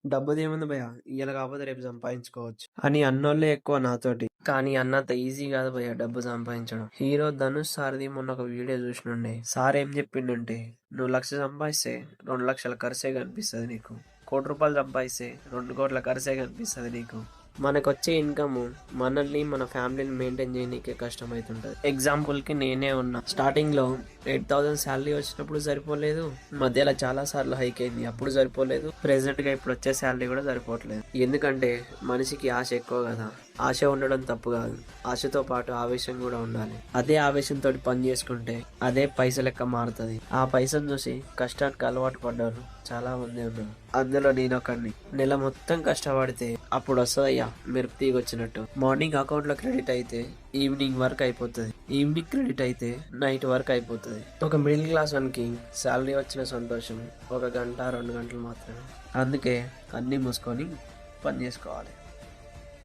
డబ్బుదేముంది భయ్యా, ఇయ్యాల కాకపోతే రేపు సంపాదించుకోవచ్చు అని అన్నోళ్ళే ఎక్కువ నాతోటి. కానీ అన్నంత ఈజీ కాదు భయ్యా డబ్బు సంపాదించడం. హీరో ధనుష్ సార్ది మొన్న ఒక వీడియో చూసినుండే. సార్ ఏం చెప్పిండంటే, నువ్వు 1,00,000 సంపాదిస్తే 2,00,000 ఖర్చే కనిపిస్తుంది నీకు. 1,00,00,000 సంపాదిస్తే 2,00,00,000 ఖర్చే కనిపిస్తుంది నీకు. మనకొచ్చే ఇన్కమ్ మనల్ని మన ఫ్యామిలీని మెయింటైన్ చేయడానికే కష్టమవుతుంటది. ఎగ్జాంపుల్కి నేనే ఉన్నా. స్టార్టింగ్ లో 8,000 శాలరీ వచ్చినప్పుడు సరిపోలేదు, మధ్యలో చాలా సార్లు హైక్ అయింది, అప్పుడు సరిపోలేదు, ప్రెసెంట్ గా ఇప్పుడు వచ్చే శాలరీ కూడా సరిపోవట్లేదు. ఎందుకంటే మనిషికి ఆశ ఎక్కువ కదా. ఆశ ఉండడం తప్పు కాదు, ఆశతో పాటు ఆవేశం కూడా ఉండాలి. అదే ఆవేశంతో పని చేసుకుంటే అదే పైస లెక్క మారుతుంది. ఆ పైసను చూసి కష్టానికి అలవాటు పడ్డారు చాలా మంది ఉన్నారు, అందులో నేను ఒకరిని. నెల మొత్తం కష్టపడితే అప్పుడు వస్తుందయ్యా మెరుపు తీగ వచ్చినట్టు. మార్నింగ్ అకౌంట్ లో క్రెడిట్ అయితే ఈవినింగ్ వర్క్ అయిపోతుంది, ఈవినింగ్ క్రెడిట్ అయితే నైట్ వర్క్ అయిపోతుంది. ఒక మిడిల్ క్లాస్ వానికి శాలరీ వచ్చిన సంతోషం 1 గంట 2 గంటలు మాత్రమే. అందుకే అన్ని మూసుకొని పని చేసుకోవాలి.